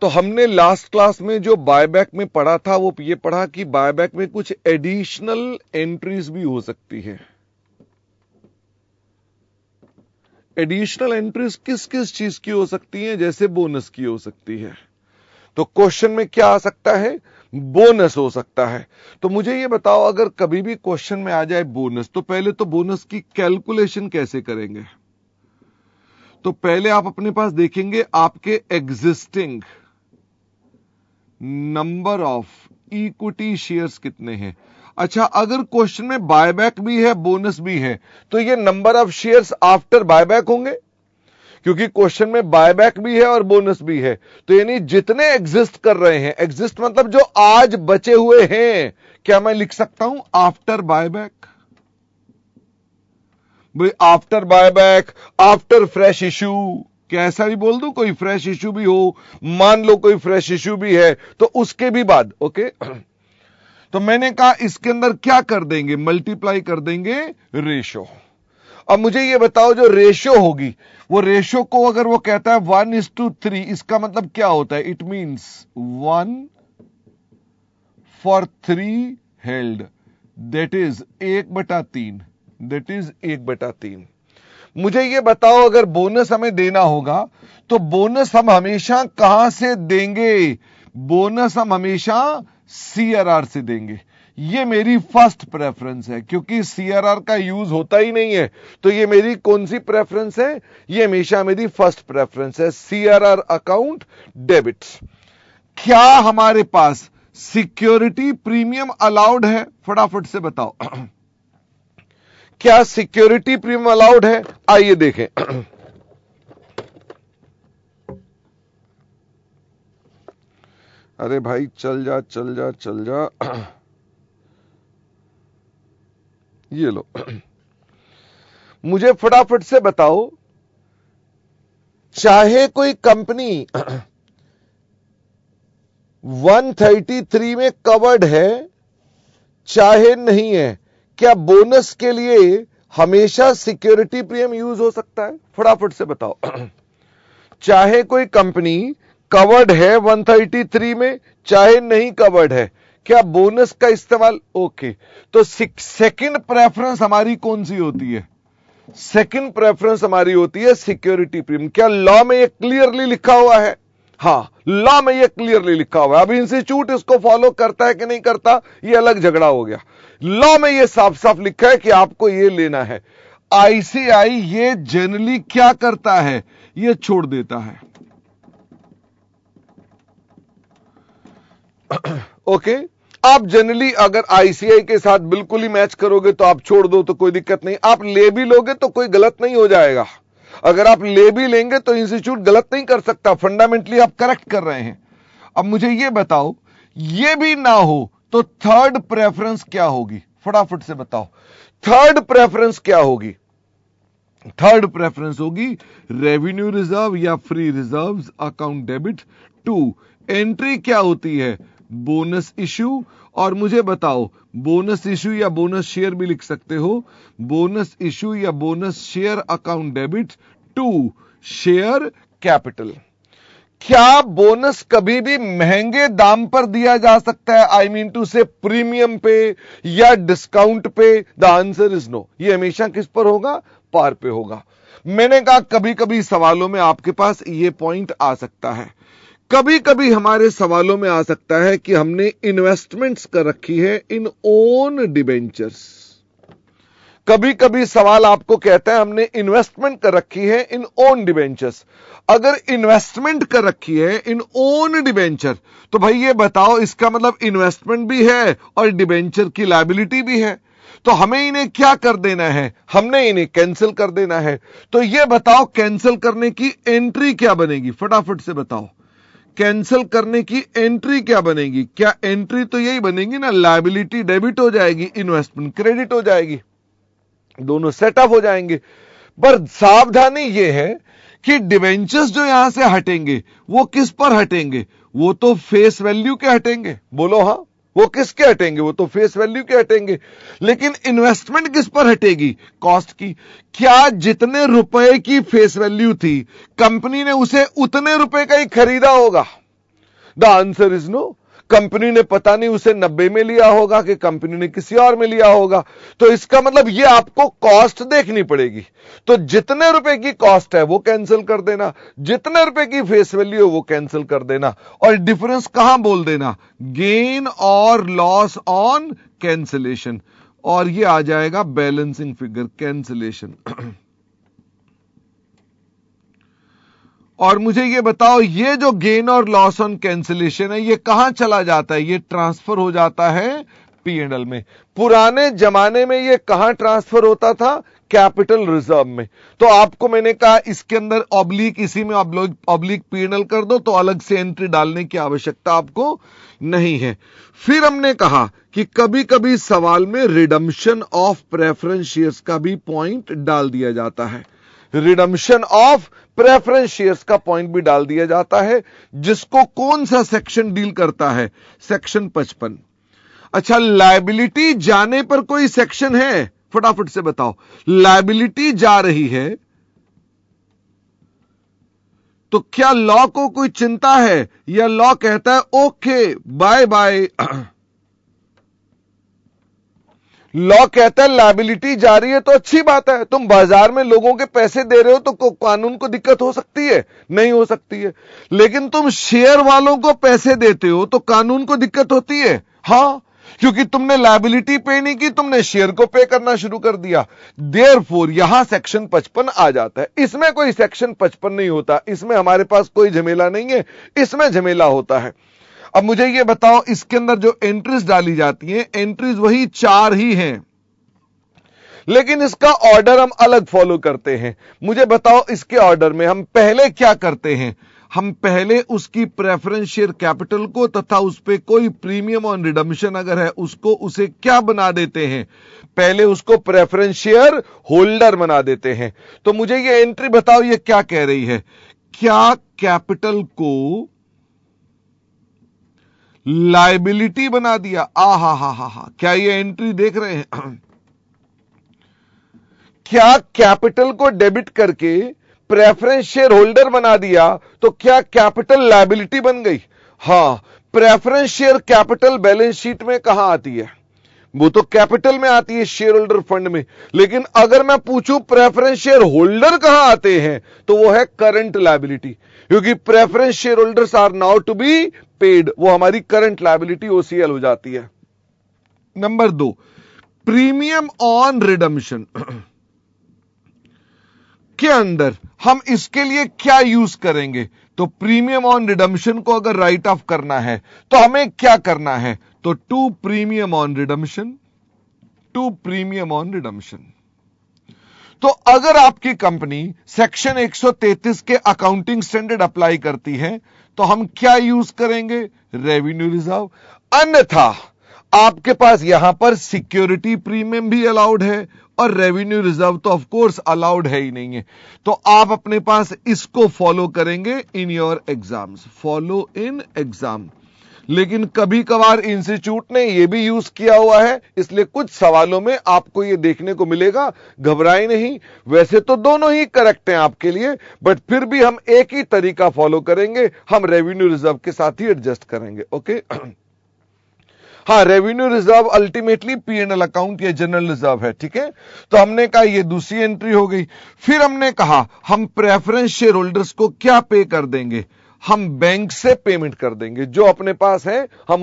तो हमने last class में जो बायबैक में पढ़ा था वो ये पढ़ा कि बायबैक में कुछ एडिशनल एंट्रीज भी हो सकती है। एडिशनल एंट्रीज किस किस चीज की हो सकती हैं? जैसे बोनस की हो सकती है। तो क्वेश्चन में क्या आ सकता है? बोनस हो सकता है। तो मुझे ये बताओ, अगर कभी भी क्वेश्चन में आ जाए बोनस, तो पहले तो बोनस की कैलकुलेशन कैसे करेंगे? तो पहले आप अपने पास देखेंगे आपके existing number of equity shares कितने हैं। अच्छा, अगर क्वेश्चन में बायबैक भी है बोनस भी है, तो ये number of shares after buyback होंगे, क्योंकि क्वेश्चन में बायबैक भी है और बोनस भी है। तो यानी जितने एग्जिस्ट कर रहे हैं, एग्जिस्ट मतलब जो आज बचे हुए हैं, क्या मैं लिख सकता हूं आफ्टर बायबैक? भाई after buyback, after fresh issue, क्या ऐसा भी बोल दूं? कोई फ्रेश इश्यू भी हो, मान लो कोई फ्रेश इश्यू भी है, तो उसके भी बाद। ओके, तो मैंने कहा इसके अंदर क्या कर देंगे? मल्टीप्लाई कर देंगे रेशो। अब मुझे ये बताओ, जो रेशो होगी, वो रेशो को अगर वो कहता है 1:3, इसका मतलब क्या होता है? It means 1/3 held, that is 1/3, that is 1/3। मुझे ये बताओ, अगर बोनस हमें देना होगा तो बोनस हम हमेशा कहां से देंगे? बोनस हम हमेशा सीआरआर से देंगे। ये मेरी फर्स्ट प्रेफरेंस है, क्योंकि सीआरआर का यूज होता ही नहीं है। तो ये मेरी कौन सी प्रेफरेंस है? ये हमेशा मेरी फर्स्ट प्रेफरेंस है, सीआरआर अकाउंट डेबिट। क्या हमारे पास सिक्योरिटी प्रीमियम अलाउड है? फटाफट से बताओ, क्या सिक्योरिटी प्रीमियम अलाउड है? आइए देखें। अरे भाई चल जा चल जा चल जा, ये लो। मुझे फटाफट से बताओ, चाहे कोई कंपनी 133 में कवर्ड है चाहे नहीं है, क्या बोनस के लिए हमेशा सिक्योरिटी प्रीमियम यूज हो सकता है? फटाफट से बताओ। चाहे कोई कंपनी कवर्ड है 133 में चाहे नहीं कवर्ड है, क्या बोनस का इस्तेमाल? ओके, तो सेकंड प्रेफरेंस हमारी कौन सी होती है? सेकंड प्रेफरेंस हमारी होती है सिक्योरिटी प्रीमियम। क्या लॉ में ये क्लियरली लिखा हुआ है? हां, लॉ में ये क्लियरली लिखा हुआ है। अब इंस्टीट्यूट इसको फॉलो करता है कि नहीं करता, ये अलग झगड़ा हो गया। लॉ में ये साफ साफ लिखा है कि आपको ये लेना है। आईसीआई ये जनरली क्या करता है? ये छोड़ देता है। ओके, आप जनरली अगर आईसीआई के साथ बिल्कुल ही मैच करोगे तो आप छोड़ दो तो कोई दिक्कत नहीं। आप ले भी लोगे तो कोई गलत नहीं हो जाएगा। अगर आप ले भी लेंगे तो इंस्टीट्यूट गलत नहीं कर सकता, फंडामेंटली आप करेक्ट कर रहे हैं। अब मुझे ये बताओ, ये भी ना हो तो थर्ड प्रेफरेंस क्या होगी? फटाफट से बताओ, थर्ड प्रेफरेंस क्या होगी? थर्ड प्रेफरेंस होगी रेवेन्यू रिजर्व या free reserves account debit to. Entry क्या होती है? Bonus issue. और मुझे बताओ, बोनस इश्यू या बोनस शेयर भी लिख सकते हो। बोनस इश्यू या bonus share account debit to share capital. क्या बोनस कभी भी महंगे दाम पर दिया जा सकता है? आई मीन टू से प्रीमियम पे या डिस्काउंट पे? The answer is no. ये हमेशा किस पर होगा? पार पे होगा। मैंने कहा कभी कभी सवालों में आपके पास ये पॉइंट आ सकता है। कभी कभी हमारे सवालों में आ सकता है कि हमने इन्वेस्टमेंट्स कर रखी है इन ओन डिबेंचर्स। कभी कभी सवाल आपको कहता है हमने इन्वेस्टमेंट कर रखी है इन ओन डिबेंचर्स। अगर इन्वेस्टमेंट कर रखी है इन ओन डिबेंचर, तो भाई ये बताओ, इसका मतलब इन्वेस्टमेंट भी है और डिबेंचर की लायबिलिटी भी है। तो हमें इन्हें क्या कर देना है? हमने इन्हें कैंसिल कर देना है। तो ये बताओ, कैंसिल करने की एंट्री क्या बनेगी? फटाफट से बताओ, कैंसिल करने की एंट्री क्या बनेगी? क्या एंट्री तो यही बनेगी ना, लायबिलिटी डेबिट हो जाएगी, इन्वेस्टमेंट क्रेडिट हो जाएगी, दोनों सेटअप हो जाएंगे। पर सावधानी यह है कि डिवेंचर्स जो यहां से हटेंगे वो किस पर हटेंगे? वो तो फेस वैल्यू के हटेंगे। बोलो हां, वो किसके हटेंगे? वो तो फेस वैल्यू के हटेंगे। लेकिन इन्वेस्टमेंट किस पर हटेगी? कॉस्ट की। क्या जितने रुपए की फेस वैल्यू थी, कंपनी ने उसे उतने रुपए का ही खरीदा होगा? The answer is no. Company ने पता नहीं उसे 90 में लिया होगा कि कंपनी ने किसी और में लिया होगा। तो इसका मतलब ये आपको कॉस्ट देखनी पड़ेगी। तो जितने रुपए की कॉस्ट है वो कैंसिल कर देना, जितने रुपए की फेस वैल्यू है वो कैंसिल कर देना, और डिफरेंस कहां बोल देना, गेन और लॉस ऑन कैंसिलेशन, और ये आ जाएगा बैलेंसिंग फिगर कैंसिलेशन। और मुझे ये बताओ, ये जो गेन और लॉस ऑन कैंसिलेशन है ये कहां चला जाता है, ये ट्रांसफर हो जाता है P&L में। पुराने जमाने में ये कहां ट्रांसफर होता था, कैपिटल रिजर्व में। तो आपको मैंने कहा इसके अंदर ऑब्लिक, इसी में ऑब्लिक P&L कर दो, तो अलग से एंट्री डालने की आवश्यकता आपको नहीं है। फिर हमने कहा कि कभी कभी सवाल में रिडम्पशन ऑफ प्रेफरेंस शेयर्स का भी पॉइंट डाल दिया जाता है, रिडम्पशन ऑफ प्रेफरेंस शेयर्स का पॉइंट भी डाल दिया जाता है, जिसको कौन सा सेक्शन डील करता है, सेक्शन 55। अच्छा, लायबिलिटी जाने पर कोई सेक्शन है, फटाफट से बताओ। लायबिलिटी जा रही है तो क्या लॉ को कोई चिंता है, या लॉ कहता है ओके बाय बाय। लॉ कहता है लायबिलिटी जा रही है तो अच्छी बात है, तुम बाजार में लोगों के पैसे दे रहे हो तो कानून को दिक्कत हो सकती है, नहीं हो सकती है। लेकिन तुम शेयर वालों को पैसे देते हो तो कानून को दिक्कत होती है, हां, क्योंकि तुमने लायबिलिटी पे नहीं की, तुमने शेयर को पे करना शुरू कर दिया। देयरफॉर यहां सेक्शन 55 आ जाता है। इसमें कोई सेक्शन 55 नहीं होता, इसमें हमारे पास कोई झमेला नहीं है, इसमें झमेला होता है। अब मुझे ये बताओ, इसके अंदर जो एंट्रीज डाली जाती हैं, एंट्रीज वही 4 ही हैं, लेकिन इसका ऑर्डर हम अलग फॉलो करते हैं। मुझे बताओ इसके ऑर्डर में हम पहले क्या करते हैं, हम पहले उसकी प्रेफरेंस शेयर कैपिटल को तथा उस पे कोई प्रीमियम ऑन रिडम्पशन अगर है उसको, उसे क्या बना देते हैं, पहले उसको प्रेफरेंस शेयर होल्डर बना देते हैं। तो मुझे ये एंट्री बताओ, ये क्या कह रही है, क्या कैपिटल को लायबिलिटी बना दिया, हा, क्या ये एंट्री देख रहे हैं, क्या कैपिटल को डेबिट करके प्रेफरेंस शेयर होल्डर बना दिया तो क्या कैपिटल लायबिलिटी बन गई। हां, preference share capital balance sheet में कहां आती है, वो तो कैपिटल में आती है, शेयर होल्डर फंड में। लेकिन अगर मैं पूछूं प्रेफरेंस शेयर होल्डर कहां आते हैं, तो वो है करंट लायबिलिटी, क्योंकि preference share holders are now to be paid, वो हमारी करंट लायबिलिटी OCL हो जाती है। नंबर 2, प्रीमियम ऑन रिडम्पशन के अंदर हम इसके लिए क्या यूज करेंगे, तो प्रीमियम ऑन रिडम्पशन को अगर राइट ऑफ करना है तो हमें क्या करना है, तो to premium on redemption, to premium on redemption. तो अगर आपकी कंपनी सेक्शन 133 के अकाउंटिंग स्टैंडर्ड अप्लाई करती है तो हम क्या यूज करेंगे, रेवेन्यू रिजर्व। अन्यथा आपके पास यहां पर सिक्योरिटी प्रीमियम भी अलाउड है और रेवेन्यू रिजर्व तो ऑफ कोर्स अलाउड है ही नहीं है। तो आप अपने पास इसको फॉलो करेंगे in your exams, follow in exam. लेकिन कभी कभार इंस्टीट्यूट ने यह भी यूज किया हुआ है, इसलिए कुछ सवालों में आपको यह देखने को मिलेगा, घबराए नहीं। वैसे तो दोनों ही करेक्ट हैं आपके लिए, बट फिर भी हम एक ही तरीका फॉलो करेंगे, हम रेवेन्यू रिजर्व के साथ ही एडजस्ट करेंगे। ओके हां, revenue reserve ultimately P&L account या जनरल रिजर्व है, ठीक है। तो हमने कहा ये दूसरी एंट्री हो गई। फिर हमने कहा हम प्रेफरेंस शेयर होल्डर्स को क्या पे कर देंगे, हम बैंक से पेमेंट कर देंगे, जो अपने पास है हम